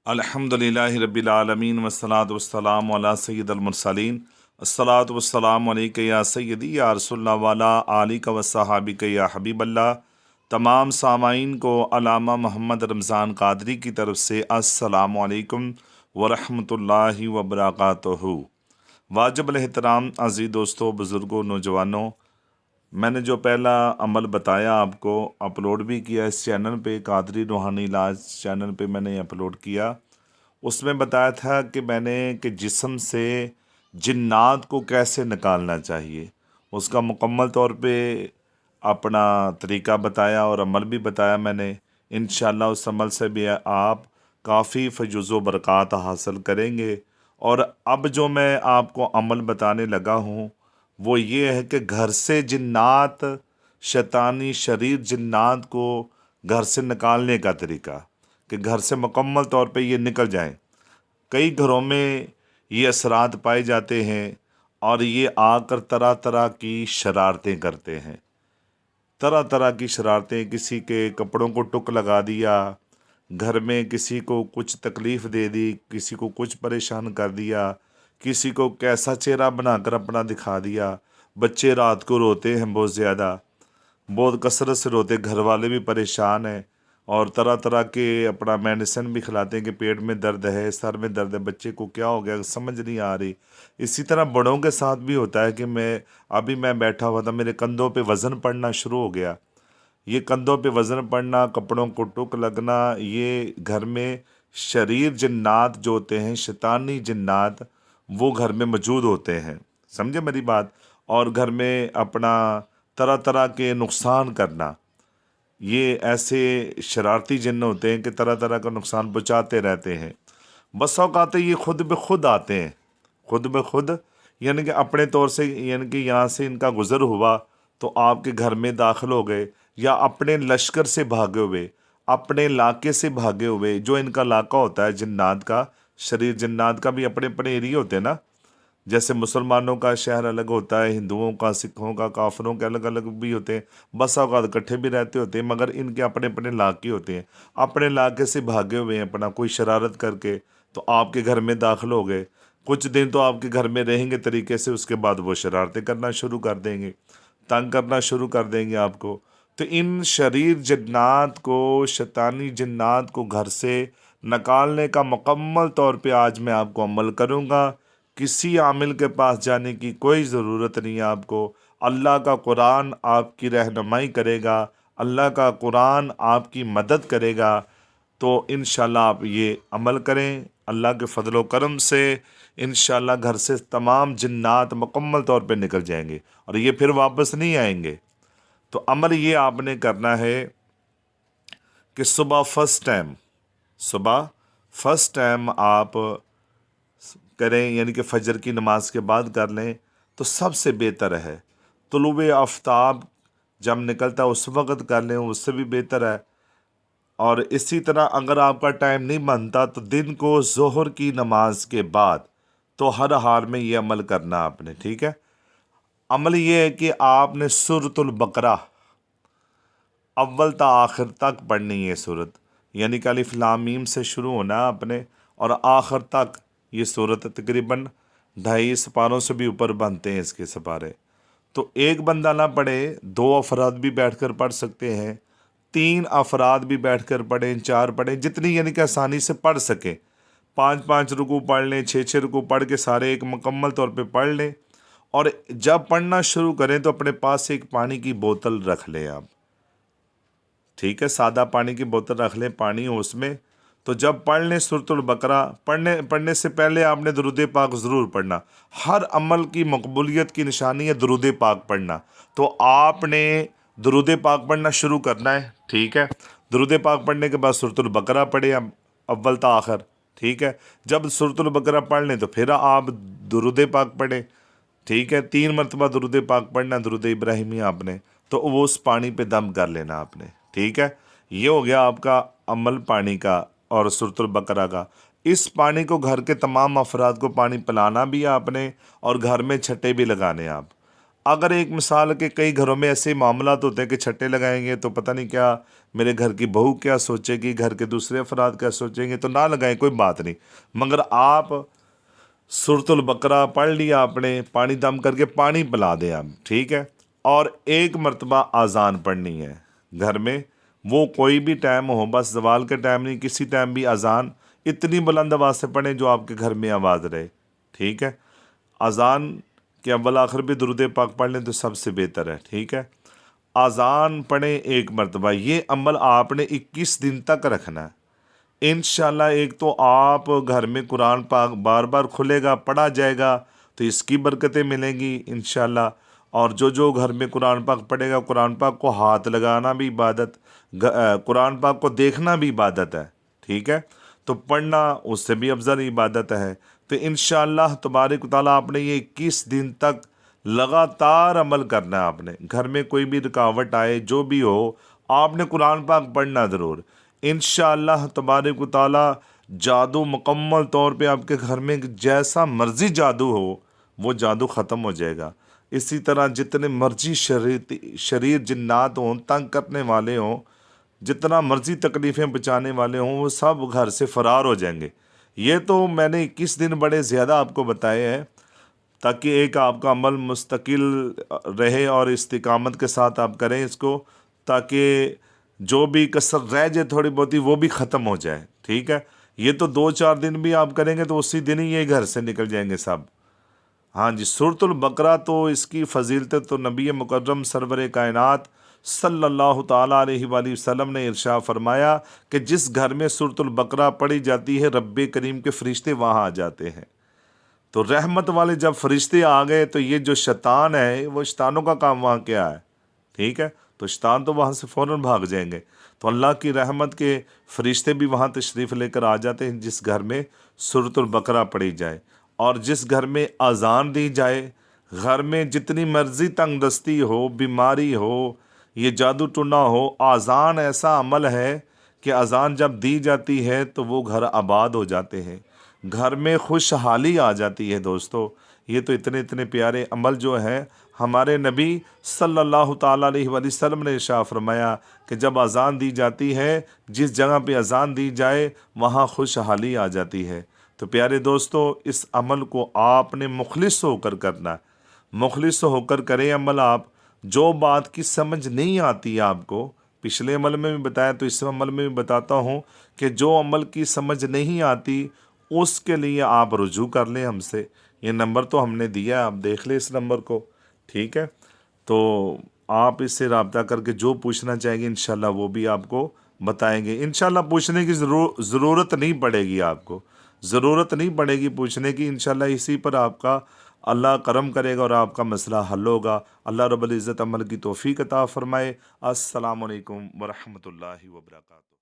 अल्हम्दुलिल्लाहि रब्बिल आलमीन वस्सलातु वस्सलामु अला सय्यिदिल मुरसलीन अस्सलातु वस्सलामु अलैका या सय्यदी या रसूलल्लाह वाला आलिका वस्सहाबिका या हबीबल्लाह। तमाम सामाईन को अलामा मोहम्मद रमज़ान कादरी की तरफ से अस्सलामु अलैकुम वरहमतुल्लाहि वबरकातुहू। वाजिबुल एहतराम अज़ीज़ दोस्तों, बुज़ुर्गों, नौजवानों, मैंने जो पहला अमल बताया आपको अपलोड भी किया इस चैनल पे, कादरी रूहानी इलाज चैनल पे मैंने अपलोड किया। उसमें बताया था कि मैंने कि जिस्म से जिन्नात को कैसे निकालना चाहिए, उसका मुकम्मल तौर पे अपना तरीका बताया और अमल भी बताया मैंने। इंशाअल्लाह उस अमल से भी आप काफ़ी फजूज़ व बरक़ात हासिल करेंगे। और अब जो मैं आपको अमल बताने लगा हूँ वो ये है कि घर से जिन्नात, शैतानी शरीर जिन्नात को घर से निकालने का तरीका, कि घर से मुकम्मल तौर पे ये निकल जाएं। कई घरों में ये असरात पाए जाते हैं और ये आकर तरह तरह की शरारतें करते हैं, तरह तरह की शरारतें। किसी के कपड़ों को टुक लगा दिया, घर में किसी को कुछ तकलीफ़ दे दी, किसी को कुछ परेशान कर दिया, किसी को कैसा चेहरा बनाकर अपना दिखा दिया। बच्चे रात को रोते हैं बहुत ज़्यादा, बहुत कसरत से रोते, घर वाले भी परेशान हैं और तरह तरह के अपना मेडिसिन भी खिलाते हैं कि पेट में दर्द है, सर में दर्द है, बच्चे को क्या हो गया समझ नहीं आ रही। इसी तरह बड़ों के साथ भी होता है कि मैं बैठा हुआ था, मेरे कंधों पे वज़न पड़ना शुरू हो गया। ये कंधों पे वज़न पड़ना, कपड़ों को टुक लगना, ये घर में शरीर जिन्नात जो होते हैं, शैतानी जिन्नात, वो घर में मौजूद होते हैं। समझे मेरी बात। और घर में अपना तरह तरह के नुकसान करना, ये ऐसे शरारती जिन्न होते हैं कि तरह तरह का नुकसान पहुँचाते रहते हैं। बस औक़ात ये खुद ब खुद आते हैं, खुद ब खुद, यानी कि अपने तौर से, यानी कि यहाँ से इनका गुज़र हुआ तो आपके घर में दाखिल हो गए, या अपने लश्कर से भागे हुए, अपने इलाके से भागे हुए। जो इनका इलाका होता है जिन्नात का, शरीर जिन्नात का भी अपने अपने एरिया होते हैं ना। जैसे मुसलमानों का शहर अलग होता है, हिंदुओं का, सिखों का, काफरों के अलग अलग भी होते हैं, बस औक़ात इकट्ठे भी रहते होते हैं, मगर इनके अपने अपने इलाके होते हैं। अपने इलाके से भागे हुए हैं अपना कोई शरारत करके, तो आपके घर में दाखिल हो गए। कुछ दिन तो आपके घर में रहेंगे तरीके से, उसके बाद वो शरारतें करना शुरू कर देंगे, तंग करना शुरू कर देंगे आपको। तो इन शरीर जन्नात को, शैतानी जन्नात को घर से निकालने का मुकम्मल तौर पे आज मैं आपको अमल करूँगा। किसी आमिल के पास जाने की कोई ज़रूरत नहीं है आपको। अल्लाह का कुरान आपकी रहनुमाई करेगा, अल्लाह का कुरान आपकी मदद करेगा। तो इंशाल्लाह आप ये अमल करें, अल्लाह के फ़ज़ल व करम से इंशाल्लाह घर से तमाम जिन्नात मुकम्मल तौर पे निकल जाएंगे और ये फिर वापस नहीं आएंगे। तो अमल ये आपने करना है कि सुबह फर्स्ट टाइम आप करें, यानी कि फ़जर की नमाज के बाद कर लें तो सबसे बेहतर है। तुलुए आफ्ताब जब निकलता है उस वक़्त कर लें, उससे भी बेहतर है। और इसी तरह अगर आपका टाइम नहीं बनता तो दिन को ज़ोहर की नमाज के बाद, तो हर हाल में ये अमल करना आपने, ठीक है। अमल ये है कि आपने सूरतुल बकरा अव्वल ता आखिर तक पढ़नी है सूरत, यानी कि अलिफ लाम मीम से शुरू होना है आपने और आखिर तक। ये सूरत तकरीबन 2.5 सपारों से भी ऊपर बनते हैं इसके सपारे। तो एक बंदा ना पढ़े, 2 अफराद भी बैठकर पढ़ सकते हैं, 3 अफराद भी बैठकर पढ़ें, 4 पढ़ें, जितनी यानी कि आसानी से पढ़ सकें। 5-5 रुकू पढ़ लें, 6-6 रुकू पढ़ के सारे एक मुकम्मल तौर पे पढ़ लें। और जब पढ़ना शुरू करें तो अपने पास एक पानी की बोतल रख लें आप, ठीक है। सादा पानी की बोतल रख लें, पानी हो उसमें। तो जब पढ़ लें सूरतुल बकरा, पढ़ने से पहले आपने दुरूद पाक ज़रूर पढ़ना। हर अमल की मकबूलियत की निशानी है दुरूद पाक पढ़ना। तो आपने दुरूद पाक पढ़ना शुरू करना है, ठीक है। दुरूद पाक पढ़ने के बाद सूरतुल बकरा पढ़े अव्वल ता आखिर, ठीक है। जब सूरतुल बकरा पढ़ लें तो फिर आप दुरूद पाक पढ़ें, ठीक है। 3 मरतबा दुरूद पाक पढ़ना, दुरूद इब्राहिमी आपने, तो वो उस पानी पे दम कर लेना आपने, ठीक है। ये हो गया आपका अमल पानी का और सूरतुल बकरा का। इस पानी को घर के तमाम अफराद को पानी पिलाना भी है आपने और घर में छट्टे भी लगाने आप। अगर एक मिसाल के कई घरों में ऐसे मामला तो होते हैं कि छट्टे लगाएंगे तो पता नहीं क्या मेरे घर की बहू क्या सोचेगी, घर के दूसरे अफराद क्या सोचेंगे, तो ना लगाएं, कोई बात नहीं। मगर आप सूरतुल बकरा पढ़ लिया आपने, पानी दम करके पानी पिला दें आप, ठीक है। और एक मरतबा आज़ान पढ़नी है घर में, वो कोई भी टाइम हो, बस ज़वाल के टाइम नहीं, किसी टाइम भी अजान इतनी बुलंद आवाज़ से पढ़ें जो आपके घर में आवाज़ रहे, ठीक है। अजान के अव्वल आखिर भी दुरूद पाक पढ़ लें तो सबसे बेहतर है, ठीक है। अजान पढ़ें एक मरतबा, ये अमल आपने 21 दिन तक रखना है इंशाल्लाह। एक तो आप घर में कुरान पाक बार बार खुलेगा, पढ़ा जाएगा, तो इसकी बरकतें मिलेंगी इंशाल्लाह। और जो घर में कुरान पाक पढ़ेगा, कुरान पाक को हाथ लगाना भी इबादत, कुरान पाक को देखना भी इबादत है, ठीक है। तो पढ़ना उससे भी अफजल इबादत है। तो इंशाल्लाह तबारक तआला आपने ये 21 दिन तक लगातार अमल करना है। आपने घर में कोई भी रुकावट आए, जो भी हो, आपने कुरान पाक पढ़ना ज़रूर। इंशाअल्लाह तबारक व तआला जादू मुकम्मल तौर पे आपके घर में जैसा मर्जी जादू हो वो जादू ख़त्म हो जाएगा। इसी तरह जितने मर्जी शरीर जिन्नात हों, तंग करने वाले हों, जितना मर्जी तकलीफ़ें बचाने वाले हों, वो सब घर से फ़रार हो जाएंगे। ये तो मैंने 21 दिन बड़े ज़्यादा आपको बताए हैं ताकि एक आपका अमल मुस्तकिल रहे और इस्तिकामत के साथ आप करें इसको, ताकि जो भी कसर रह जाए थोड़ी बहुती वो भी ख़त्म हो जाए, ठीक है। ये तो 2-4 दिन भी आप करेंगे तो उसी दिन ही ये घर से निकल जाएंगे सब। हाँ जी, सूरतुल बकरा तो इसकी फ़जीलत तो नबी मुकर्रम सरवर कायनात सल्लल्लाहु ताला अलैहि वसल्लम ने इरशाद फरमाया कि जिस घर में सूरतुल बकरा पढ़ी जाती है, रब्बे करीम के फ़रिश्ते वहाँ आ जाते हैं। तो रहमत वाले जब फरिश्ते आ गए तो ये जो शैतान है, वो शैतानों का काम वहाँ क्या है, ठीक है। तो शैतान तो वहाँ से फ़ौरन भाग जाएंगे। तो अल्लाह की रहमत के फरिश्ते भी वहाँ तशरीफ़ लेकर आ जाते हैं जिस घर में सूरतुल बकरा पढ़ी जाए। और जिस घर में अजान दी जाए, घर में जितनी मर्ज़ी तंगदस्ती हो, बीमारी हो, ये जादू टोना हो, अजान ऐसा अमल है कि अजान जब दी जाती है तो वो घर आबाद हो जाते हैं, घर में खुशहाली आ जाती है। दोस्तों, ये तो इतने इतने प्यारे अमल जो है हमारे नबी सल्लल्लाहु ताला अलैहि वसल्लम ने इरशाद फरमाया कि जब अज़ान दी जाती है, जिस जगह पे अज़ान दी जाए वहाँ खुशहाली आ जाती है। तो प्यारे दोस्तों, इस अमल को आपने मुखलिस होकर करना है, मुखलिस होकर करें अमल। आप जो बात की समझ नहीं आती आपको, पिछले अमल में भी बताया तो इस अमल में भी बताता हूँ कि जो अमल की समझ नहीं आती उसके लिए आप रुजू कर लें हमसे। ये नंबर तो हमने दिया, आप देख लें इस नंबर को, ठीक है। तो आप इससे रब्ता करके जो पूछना चाहेंगे इंशाल्लाह वो भी आपको बताएंगे। इंशाल्लाह पूछने की ज़रूरत नहीं पड़ेगी, आपको ज़रूरत नहीं पड़ेगी पूछने की। इंशाल्लाह इसी पर आपका अल्लाह करम करेगा और आपका मसला हल होगा। अल्लाह रब्बुल इज़्ज़त अमल की तौफीक अता फ़रमाए। अस्सलामु अलैकुम व रहमतुल्लाहि व बरकातहू।